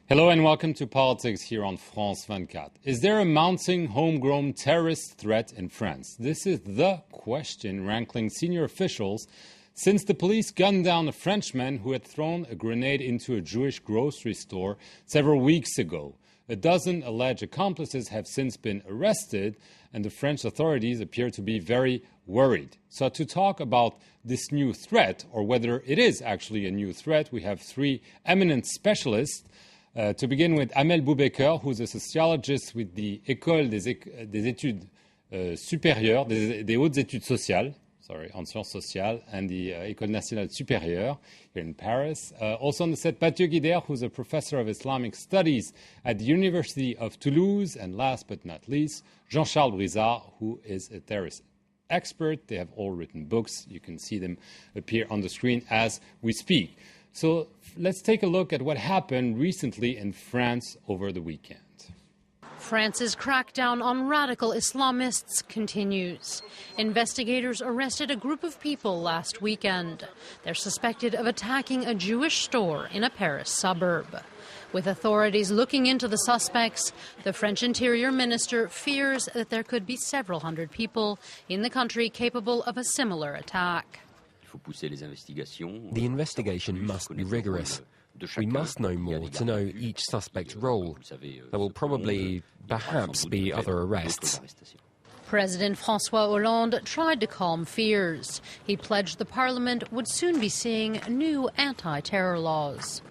Hello and welcome to Politics here on France 24. Is there a mounting homegrown terrorist threat in France? This is the question rankling senior officials since the police gunned down a Frenchman who had thrown a grenade into a Jewish grocery store several weeks ago. A dozen alleged accomplices have since been arrested, and the French authorities appear to be very worried. So to talk about this new threat, or whether it is actually a new threat, we have three eminent specialists. To begin with Amel Boubekeur, who's a sociologist with the École des études supérieures, des hautes études sociales, en sciences sociales, and the École nationale supérieure here in Paris. Also on the set, Mathieu Guidère, who's a professor of Islamic studies at the University of Toulouse. And last but not least, Jean-Charles Brisard, who is a terrorist expert. They have all written books. You can see them appear on the screen as we speak. So let's take a look at what happened recently in France over the weekend. France's crackdown on radical Islamists continues. Investigators arrested a group of people last weekend. They're suspected of attacking a Jewish store in a Paris suburb. With authorities looking into the suspects, the French Interior Minister fears that there could be several hundred people in the country capable of a similar attack. The investigation must be rigorous. We must know more to know each suspect's role. There will probably, perhaps, be other arrests. President François Hollande tried to calm fears. He pledged the parliament would soon be seeing new anti-terror laws.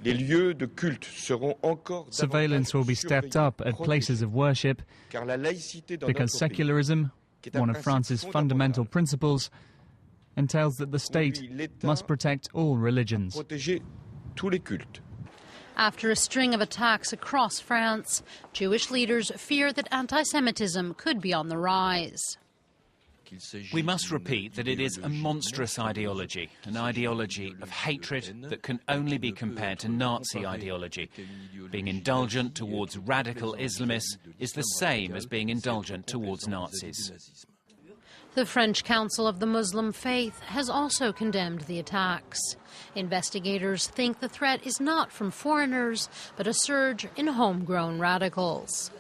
Surveillance will be stepped up at places of worship because secularism, one of France's fundamental principles, entails that the state must protect all religions. After a string of attacks across France, Jewish leaders fear that anti-Semitism could be on the rise. We must repeat that it is a monstrous ideology, an ideology of hatred that can only be compared to Nazi ideology. Being indulgent towards radical Islamists is the same as being indulgent towards Nazis. The French Council of the Muslim Faith has also condemned the attacks. Investigators think the threat is not from foreigners, but a surge in homegrown radicals.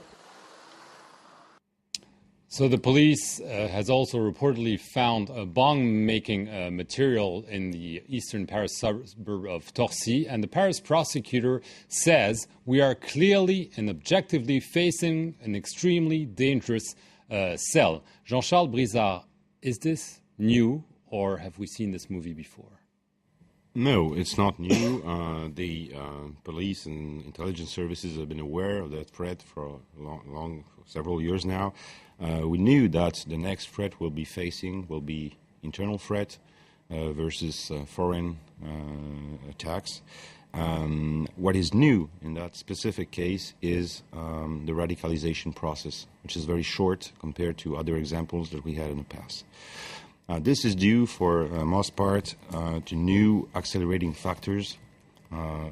So the police has also reportedly found a bomb-making material in the eastern Paris suburb of Torcy, and the Paris prosecutor says we are clearly and objectively facing an extremely dangerous cell. Jean-Charles Brisard, is this new, or have we seen this movie before? No, it's not new. The police and intelligence services have been aware of that threat for several years now. We knew that the next threat we'll be facing will be internal threat versus foreign attacks. What is new in that specific case is the radicalization process, which is very short compared to other examples that we had in the past. This is due, for most part, to new accelerating factors,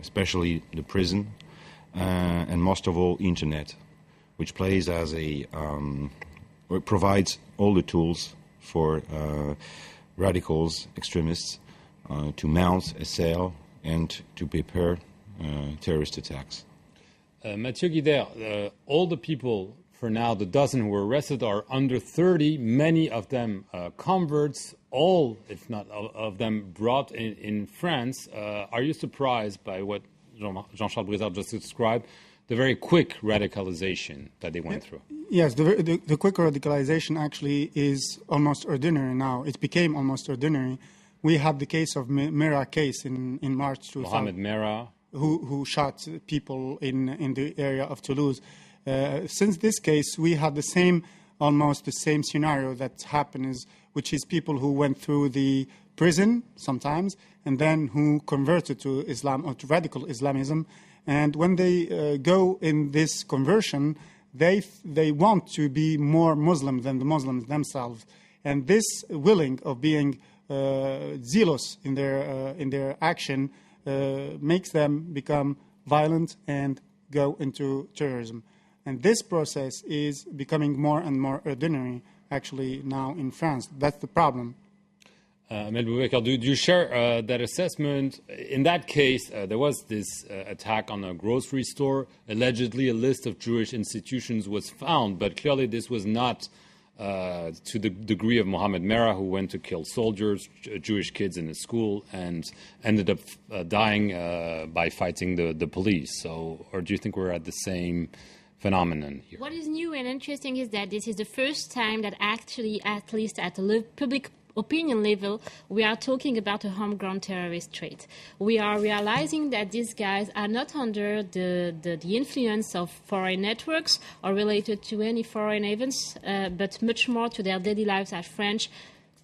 especially the prison, and most of all, internet, which plays as or provides all the tools for radicals, extremists, to mount, assail, and to prepare terrorist attacks. Mathieu Guidère, all the people, for now, the dozen who were arrested are under 30, many of them converts, all, if not of them, brought in France. Are you surprised by what Jean-Charles Brisard just described, the very quick radicalization that they went through? Yes, the quick radicalization actually is almost ordinary now. It became almost ordinary. We had the case of Mera case in March 2000. Mohamed Merah. Who shot people in the area of Toulouse. Since this case, we had almost the same scenario that happened, which is people who went through the prison sometimes, and then who converted to Islam or to radical Islamism. And when they go in this conversion, they want to be more Muslim than the Muslims themselves. And this willing of being zealous in their action makes them become violent and go into terrorism. And this process is becoming more and more ordinary, actually, now in France. That's the problem. Amel Boubekeur, do you share that assessment? In that case, there was this attack on a grocery store. Allegedly, a list of Jewish institutions was found, but clearly this was not to the degree of Mohammed Merah, who went to kill soldiers, Jewish kids in a school, and ended up dying by fighting the police. So, or do you think we're at the same phenomenon here? What is new and interesting is that this is the first time that actually, at least at the public opinion level, we are talking about a homegrown terrorist trait. We are realizing that these guys are not under the influence of foreign networks or related to any foreign events, but much more to their daily lives as French,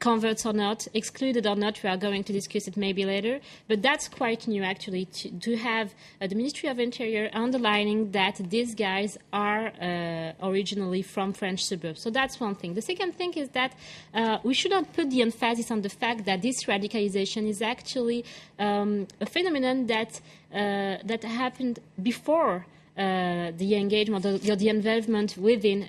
converts or not, excluded or not. We are going to discuss it maybe later. But that's quite new, actually, to have the Ministry of Interior underlining that these guys are originally from French suburbs. So that's one thing. The second thing is that we should not put the emphasis on the fact that this radicalization is actually a phenomenon that happened before the engagement or the involvement within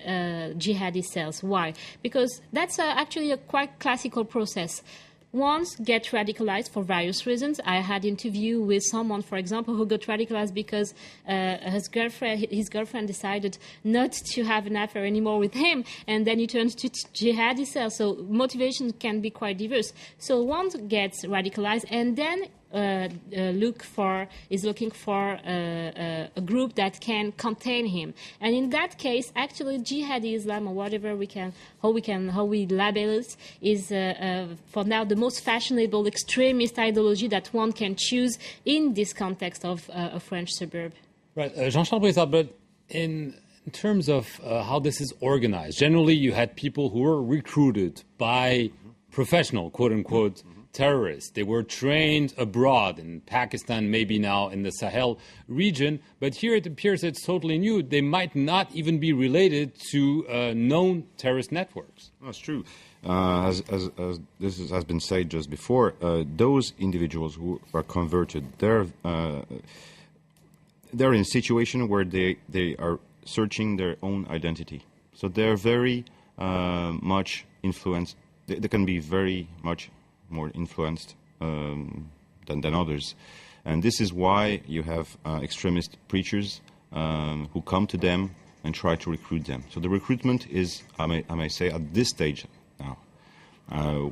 jihadi cells. Why? Because that's actually a quite classical process. Ones get radicalized for various reasons. I had an interview with someone, for example, who got radicalized because his girlfriend decided not to have an affair anymore with him, and then he turned to jihadi cells. So motivation can be quite diverse. So one gets radicalized and then is looking for a group that can contain him, and in that case, actually, jihadi Islam or whatever how we label it is for now the most fashionable extremist ideology that one can choose in this context of a French suburb. Right, Jean-Charles Brisard, but in terms of how this is organized, generally you had people who were recruited by professional, quote-unquote, terrorists. They were trained abroad in Pakistan, maybe now in the Sahel region, but here it appears it's totally new. They might not even be related to known terrorist networks. That's true. As this has been said just before, those individuals who are converted, they're in a situation where they are searching their own identity. So they're very much influenced. They can be very much more influenced than others. And this is why you have extremist preachers who come to them and try to recruit them. So the recruitment is, I may say, at this stage now.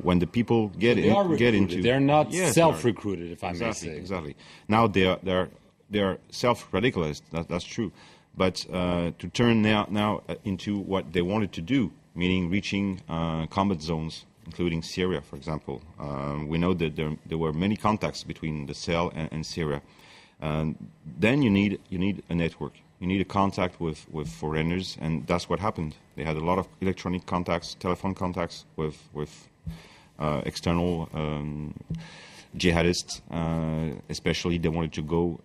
When the people get into... They're not self-recruited, if I may say. Exactly. Now they are self-radicalized, that's true. But to turn now into what they wanted to do, meaning reaching combat zones, including Syria, for example. We know that there were many contacts between the cell and Syria. Then you need a network. You need a contact with foreigners, and that's what happened. They had a lot of electronic contacts, telephone contacts with external jihadists. Especially, they wanted to go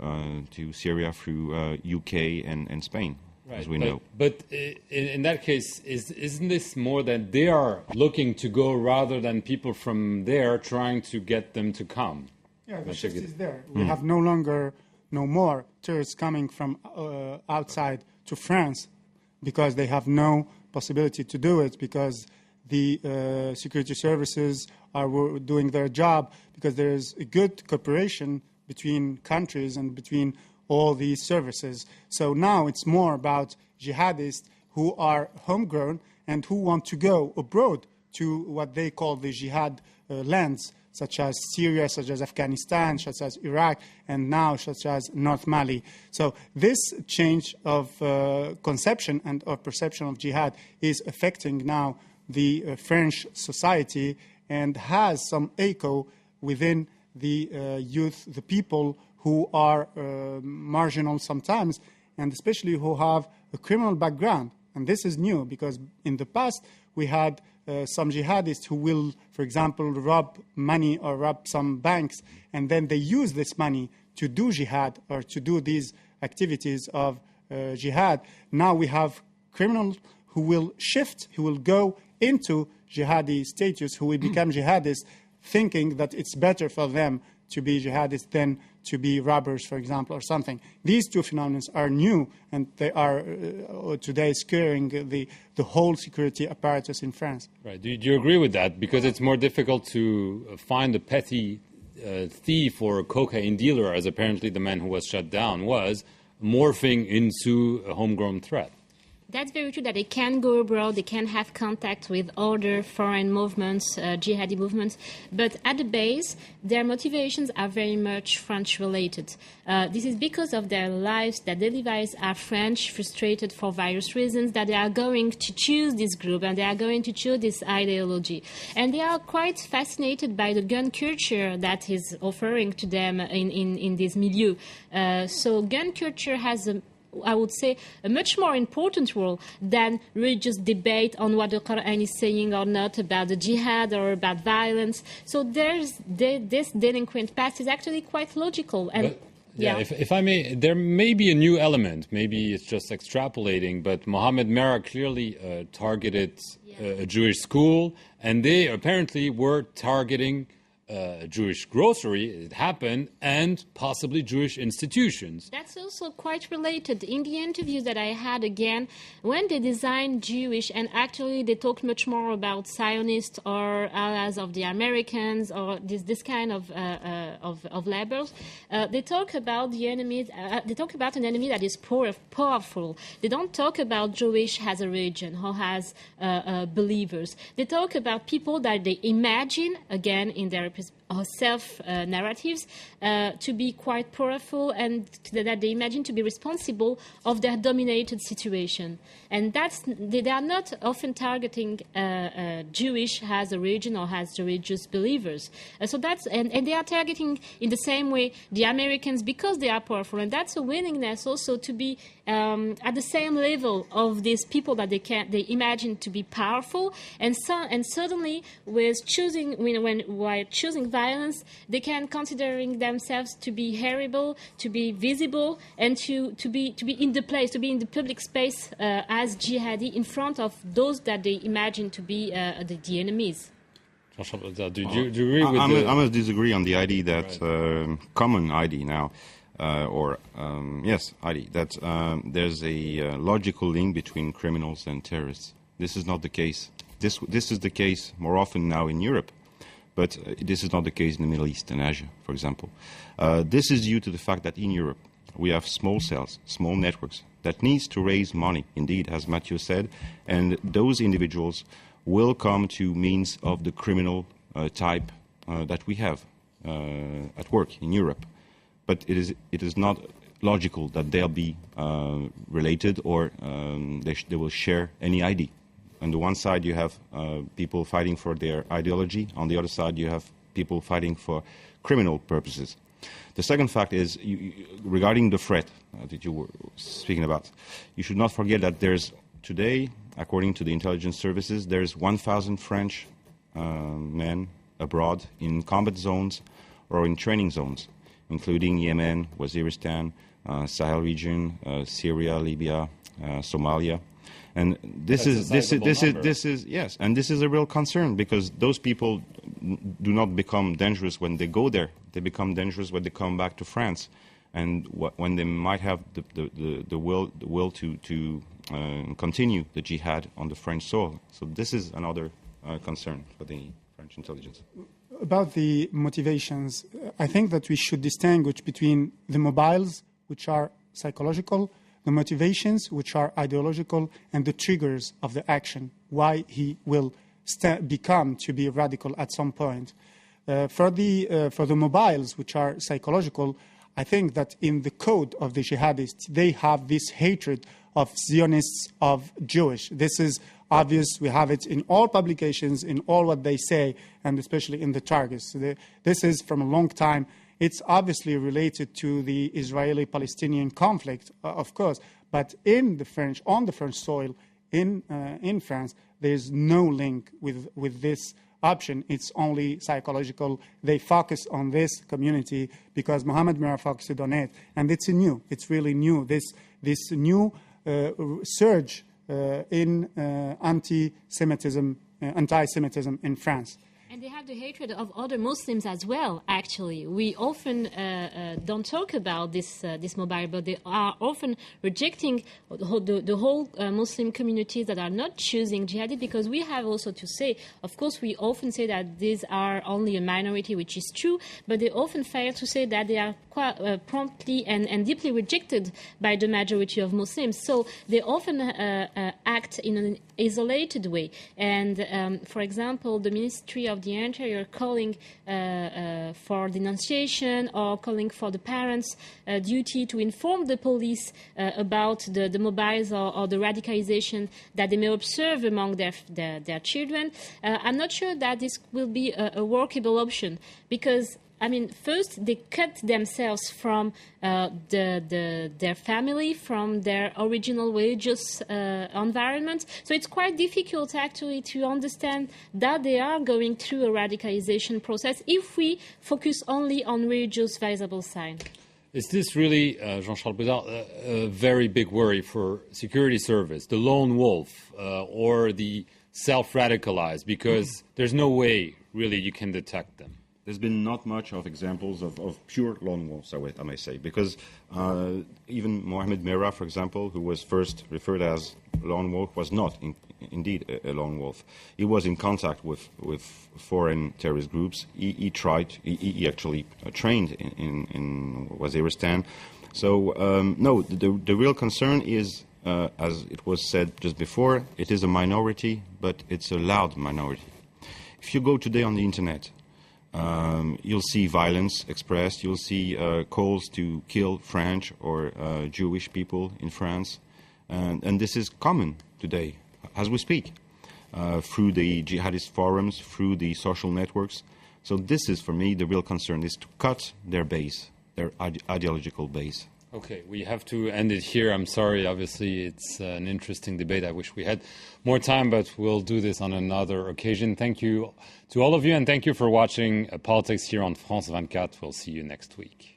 to Syria through UK and Spain. Right, as we know. But in that case, isn't this more that they are looking to go rather than people from there trying to get them to come? Yeah, the shift is there. We have no more tourists coming from outside to France because they have no possibility to do it, because the security services are doing their job, because there is a good cooperation between countries and between all these services. So now it's more about jihadists who are homegrown and who want to go abroad to what they call the jihad lands, such as Syria, such as Afghanistan, such as Iraq, and now such as North Mali. So this change of conception and of perception of jihad is affecting now the French society and has some echo within the youth, the people who are marginal sometimes, and especially who have a criminal background. And this is new, because in the past we had some jihadists who will, for example, rob money or rob some banks, and then they use this money to do jihad or to do these activities of jihad. Now we have criminals who will shift, who will go into jihadi status, who will become jihadists, thinking that it's better for them to be jihadists than to be robbers, for example, or something. These two phenomena are new, and they are today scaring the whole security apparatus in France. Right. Do you agree with that? Because it's more difficult to find a petty thief or a cocaine dealer, as apparently the man who was shut down was, morphing into a homegrown threat. That's very true that they can go abroad, they can have contact with other foreign movements, jihadi movements, but at the base, their motivations are very much French-related. This is because of their lives, that daily lives are French, frustrated for various reasons, that they are going to choose this group and they are going to choose this ideology. And they are quite fascinated by the gun culture that is offering to them in this milieu. So gun culture has I would say, a much more important role than religious debate on what the Quran is saying or not about the jihad or about violence. So this delinquent past is actually quite logical. And if I may, there may be a new element. Maybe it's just extrapolating, but Mohammed Merah clearly targeted a Jewish school, and they apparently were targeting a Jewish grocery, it happened, and possibly Jewish institutions. That's also quite related. In the interviews that I had, again, when they designed Jewish, and actually they talked much more about Zionists or allies of the Americans or this kind of labels, they talk about the enemies. They talk about an enemy that is powerful. They don't talk about Jewish as a religion or as believers. They talk about people that they imagine, again, in their self-narratives, to be quite powerful and that they imagine to be responsible of their dominated situation. And they are not often targeting Jewish as a religion or as religious believers. And they are targeting in the same way the Americans because they are powerful. And that's a willingness also to be at the same level of these people that they imagine to be powerful. And suddenly, while choosing violence, they can considering themselves to be heritable, to be visible, and to be in the place, to be in the public space as jihadi in front of those that they imagine to be the enemies. Do you agree with I must disagree on the idea that common idea now, idea that there's a logical link between criminals and terrorists. This is not the case. This is the case more often now in Europe, but this is not the case in the Middle East and Asia, for example. This is due to the fact that in Europe we have small cells, small networks that needs to raise money, indeed, as Mathieu said, and those individuals will come to means of the criminal type that we have at work in Europe. But it is not logical that they'll be related or they will share any ID. On the one side, you have people fighting for their ideology. On the other side, you have people fighting for criminal purposes. The second fact is, regarding the threat that you were speaking about, you should not forget that there's today, according to the intelligence services, there's 1,000 French men abroad in combat zones or in training zones, including Yemen, Waziristan, Sahel region, Syria, Libya, Somalia. And this is a real concern, because those people do not become dangerous when they go there. They become dangerous when they come back to France, and when they might have the will to continue the jihad on the French soil. So this is another concern for the French intelligence. About the motivations, I think that we should distinguish between the mobiles, which are psychological, the motivations, which are ideological, and the triggers of the action, why he will become to be radical at some point. For the mobiles, which are psychological, I think that in the code of the jihadists, they have this hatred of Zionists, of Jewish. This is obvious. We have it in all publications, in all what they say, and especially in the targets. This is from a long time. It's obviously related to the Israeli-Palestinian conflict, of course, but on the French soil, in France, there's no link with this option. It's only psychological. They focus on this community because Mohammed Merah focused on it, and it's really new. This new surge in anti-Semitism in France. And they have the hatred of other Muslims as well, actually. We often don't talk about this mobile, but they are often rejecting the whole Muslim communities that are not choosing jihadi, because we have also to say, of course, we often say that these are only a minority, which is true, but they often fail to say that they are quite promptly and deeply rejected by the majority of Muslims. So they often act in an isolated way. And, for example, the Ministry of the Interior calling for denunciation or calling for the parents' duty to inform the police about the mobiles or the radicalization that they may observe among their children. I'm not sure that this will be a workable option, because I mean, first, they cut themselves from their family, from their original religious environment. So it's quite difficult, actually, to understand that they are going through a radicalization process if we focus only on religious visible signs. Is this really, Jean-Charles Brisard, a very big worry for security service, the lone wolf or the self-radicalized? Because there's no way, really, you can detect them. There's been not much of examples of pure lone wolves, I may say, because even Mohamed Merah, for example, who was first referred as a lone wolf, was not indeed a lone wolf. He was in contact with foreign terrorist groups. He actually trained in Waziristan. So, no, the real concern is, as it was said just before, it is a minority, but it's a loud minority. If you go today on the internet, you'll see violence expressed. You'll see calls to kill French or Jewish people in France. And this is common today, as we speak, through the jihadist forums, through the social networks. So this is, for me, the real concern, is to cut their base, their ideological base. Okay, we have to end it here. I'm sorry, obviously it's an interesting debate. I wish we had more time, but we'll do this on another occasion. Thank you to all of you, and thank you for watching Politics here on France 24. We'll see you next week.